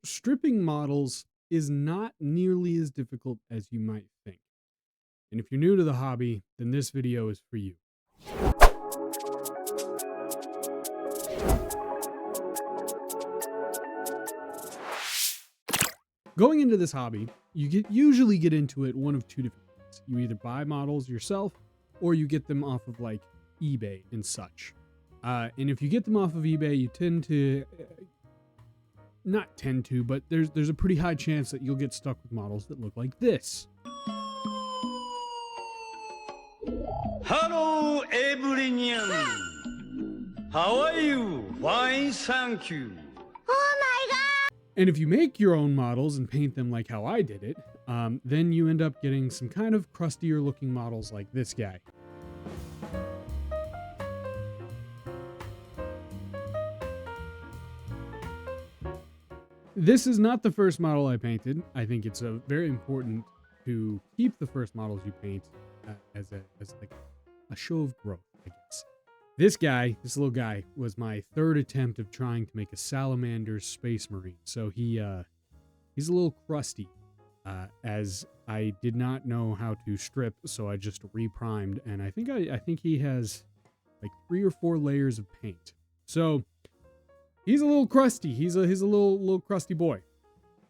Stripping models is not nearly as difficult as you might think. And if you're new to the hobby, then this video is for you. Going into this hobby, you usually get into it one of two different ways. You either buy models yourself or you get them off of like eBay and such. And if you get them off of eBay, you tend to not tend to, but there's a pretty high chance that you'll get stuck with models that look like this. Hello, everyone. How are you? Fine, thank you. And if you make your own models and paint them like how I did it, then you end up getting some kind of crustier looking models like this guy. This is not the first model I painted. I think it's very important to keep the first models you paint as like a show of growth, I guess. This little guy, was my third attempt of trying to make a Salamander Space Marine. So he's a little crusty, as I did not know how to strip, so I just reprimed, and I think he has like 3 or 4 layers of paint. So he's a little crusty. He's a little crusty boy.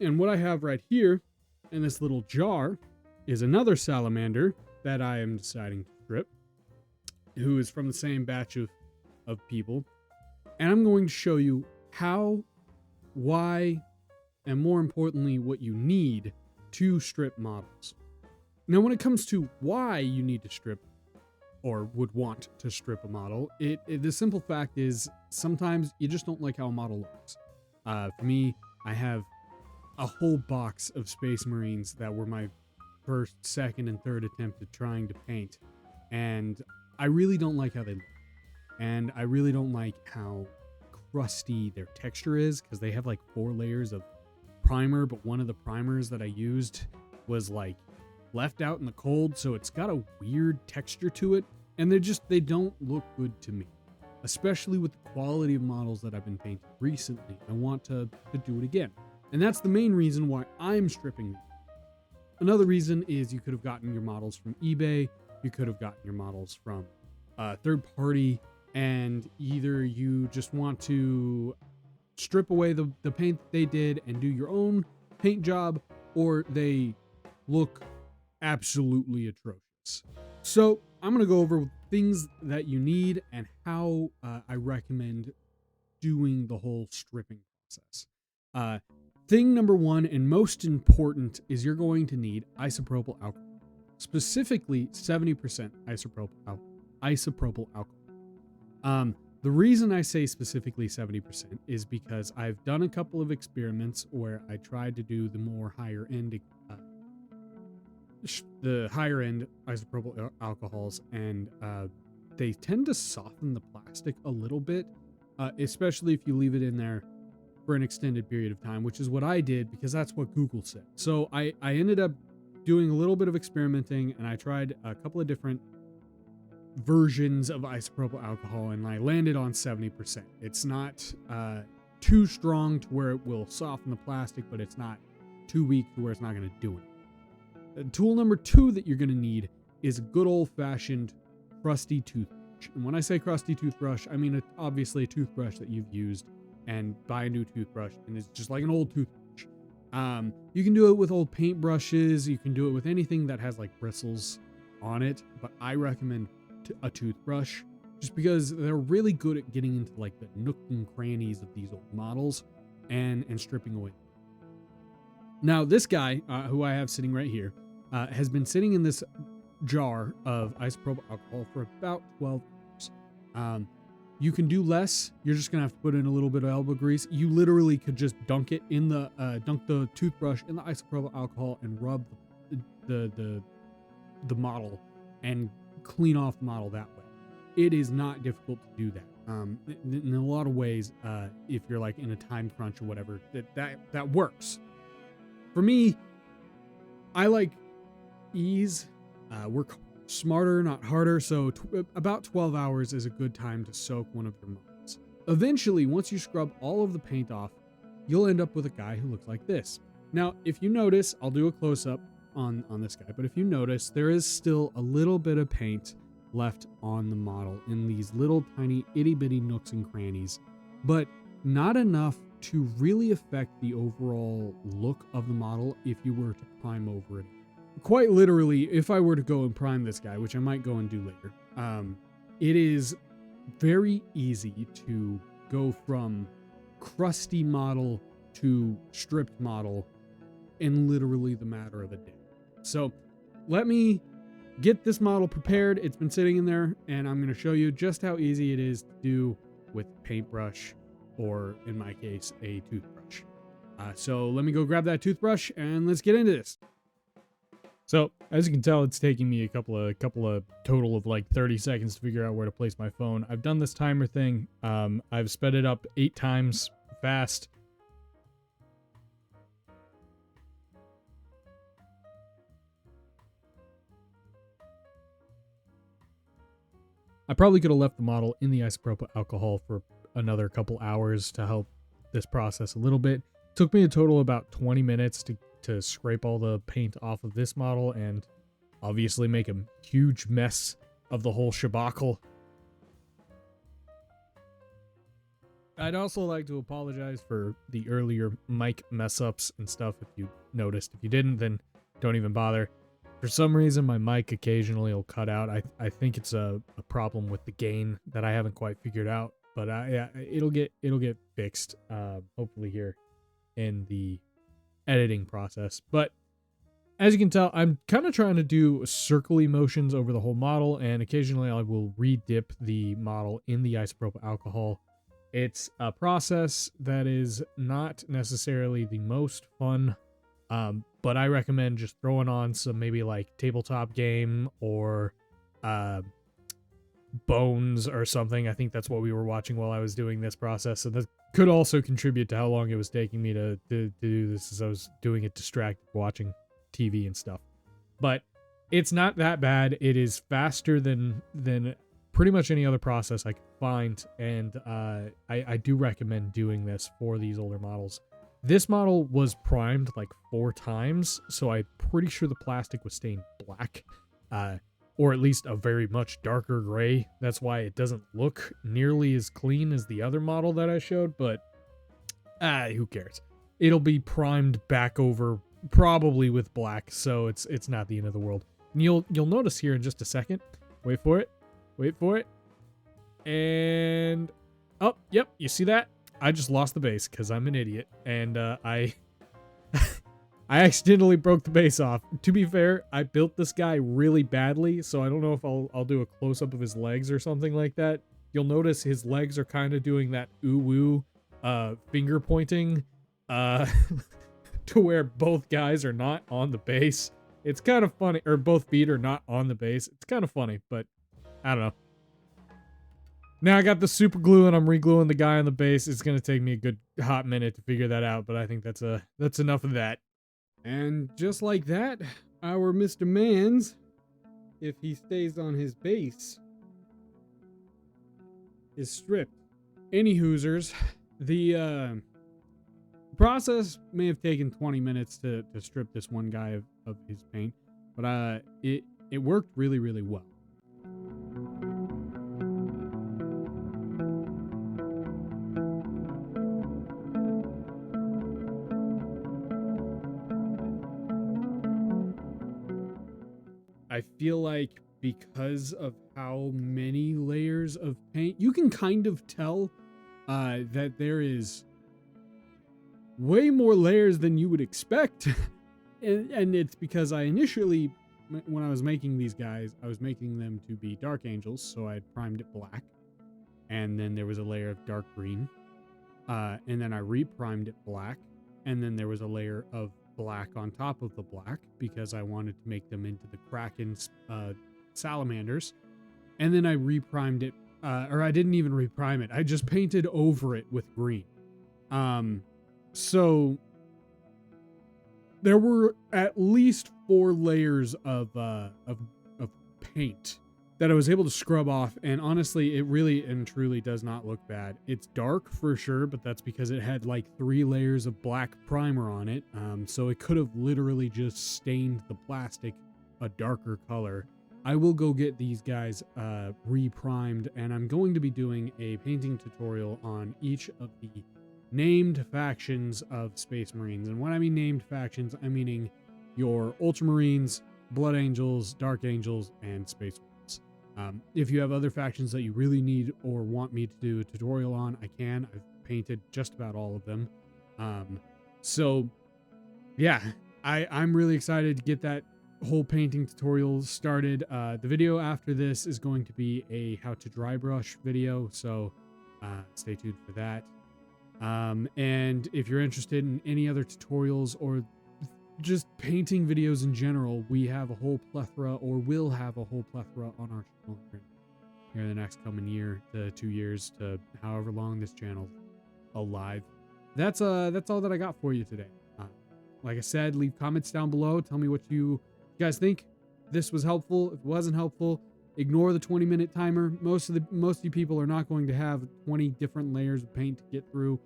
And what I have right here in this little jar is another salamander that I am deciding to strip, who is from the same batch of people. And I'm going to show you how, why, and more importantly, what you need to strip models. Now, when it comes to why you need to strip or would want to strip a model, the simple fact is sometimes you just don't like how a model looks. For me, I have a whole box of Space Marines that were my first, second, and third attempt at trying to paint, and I really don't like how they look. And I really don't like how crusty their texture is, because they have like 4 layers of primer, but one of the primers that I used was like left out in the cold, so it's got a weird texture to it, and they don't look good to me, especially with the quality of models that I've been painting recently. I want to do it again, and that's the main reason why I'm stripping them. Another reason is you could have gotten your models from eBay, you could have gotten your models from third party, and either you just want to strip away the paint that they did and do your own paint job, or they look absolutely atrocious. So I'm going to go over things that you need and how I recommend doing the whole stripping process. Thing number 1 and most important is you're going to need isopropyl alcohol, specifically 70% isopropyl alcohol. The reason I say specifically 70% is because I've done a couple of experiments where I tried to do the more higher end isopropyl alcohols, and they tend to soften the plastic a little bit, especially if you leave it in there for an extended period of time, which is what I did because that's what Google said. So I ended up doing a little bit of experimenting, and I tried a couple of different versions of isopropyl alcohol, and I landed on 70%. It's not too strong to where it will soften the plastic, but it's not too weak to where it's not going to do it. Tool number 2 that you're going to need is a good old-fashioned crusty toothbrush. And when I say crusty toothbrush, I mean obviously a toothbrush that you've used and buy a new toothbrush, and it's just like an old toothbrush. You can do it with old paintbrushes, you can do it with anything that has like bristles on it, but I recommend a toothbrush just because they're really good at getting into like the nook and crannies of these old models and stripping away. Now, this guy, who I have sitting right here, has been sitting in this jar of isopropyl alcohol for about 12 hours. You can do less. You're just gonna have to put in a little bit of elbow grease. You literally could just dunk the toothbrush in the isopropyl alcohol and rub the model and clean off the model that way. It is not difficult to do that. In a lot of ways, if you're like in a time crunch or whatever, that works. For me, I like ease. Work smarter, not harder. So about 12 hours is a good time to soak one of your models. Eventually, once you scrub all of the paint off, you'll end up with a guy who looks like this. Now, if you notice, I'll do a close-up on this guy, but if you notice, there is still a little bit of paint left on the model in these little tiny itty-bitty nooks and crannies, but not enough to really affect the overall look of the model if you were to prime over it. Quite literally, if I were to go and prime this guy, which I might go and do later, it is very easy to go from crusty model to stripped model in literally the matter of a day. So let me get this model prepared. It's been sitting in there, and I'm going to show you just how easy it is to do with paintbrush, or in my case, a toothbrush. So let me go grab that toothbrush and let's get into this. So as you can tell, it's taking me a couple of total of like 30 seconds to figure out where to place my phone. I've done this timer thing. I've sped it up 8 times fast. I probably could have left the model in the isopropyl alcohol for another couple hours to help this process a little bit. It took me a total of about 20 minutes to scrape all the paint off of this model and obviously make a huge mess of the whole shabacle. I'd also like to apologize for the earlier mic mess ups and stuff if you noticed. If you didn't, then don't even bother. For some reason, my mic occasionally will cut out. I think it's a problem with the gain that I haven't quite figured out, but yeah, it'll get fixed hopefully here in the editing process. But as you can tell, I'm kind of trying to do circly motions over the whole model, and occasionally I will re-dip the model in the isopropyl alcohol. It's a process that is not necessarily the most fun, but I recommend just throwing on some maybe like tabletop game or Bones or something. I think that's what we were watching while I was doing this process, and that could also contribute to how long it was taking me to do this, as I was doing it distracted watching TV and stuff. But it's not that bad. It is faster than pretty much any other process I could find, and I do recommend doing this for these older models. This model was primed like 4 times, so I'm pretty sure the plastic was stained black, or at least a very much darker gray. That's why it doesn't look nearly as clean as the other model that I showed, but who cares? It'll be primed back over probably with black, so it's not the end of the world. And you'll notice here in just a second. Wait for it. And oh, yep, you see that? I just lost the base because I'm an idiot, and I accidentally broke the base off. To be fair, I built this guy really badly, so I don't know if I'll do a close-up of his legs or something like that. You'll notice his legs are kind of doing that ooh-woo finger pointing to where both guys are not on the base. It's kind of funny, or both feet are not on the base. It's kind of funny, but I don't know. Now I got the super glue and I'm re-gluing the guy on the base. It's going to take me a good hot minute to figure that out, but I think that's enough of that. And just like that, our Mr. Mans, if he stays on his base, is stripped. Any hoosers, the process may have taken 20 minutes to strip this one guy of his paint, but it worked really, really well. I feel like because of how many layers of paint, you can kind of tell that there is way more layers than you would expect. and it's because I initially, when I was making these guys, I was making them to be dark angels, so I had primed it black. And then there was a layer of dark green. And then I re-primed it black. And then there was a layer of black on top of the black because I wanted to make them into the Kraken salamanders. And then I re-primed it, or I didn't even re-prime it. I just painted over it with green. So there were at least 4 layers of paint that I was able to scrub off, and honestly, it really and truly does not look bad. It's dark for sure, but that's because it had like 3 layers of black primer on it, so it could have literally just stained the plastic a darker color. I will go get these guys re-primed, and I'm going to be doing a painting tutorial on each of the named factions of Space Marines. And when I mean named factions, I'm meaning your Ultramarines, Blood Angels, Dark Angels, and Space Wolves. If you have other factions that you really need or want me to do a tutorial on, I can. I've painted just about all of them. So yeah, I'm really excited to get that whole painting tutorial started. The video after this is going to be a how to dry brush video, so stay tuned for that. And if you're interested in any other tutorials or just painting videos in general, we have a whole plethora, or will have a whole plethora on our channel here in the next coming year to 2 years to however long this channel's alive. That's all that I got for you today. Like I said, leave comments down below. Tell me what you guys think. If this was helpful. If it wasn't helpful, ignore the 20-minute timer. Most of you people are not going to have 20 different layers of paint to get through,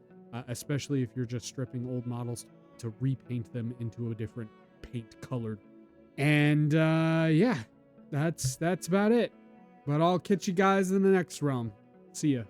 especially if you're just stripping old models to repaint them into a different paint colored. And yeah, that's about it. But I'll catch you guys in the next realm. See ya.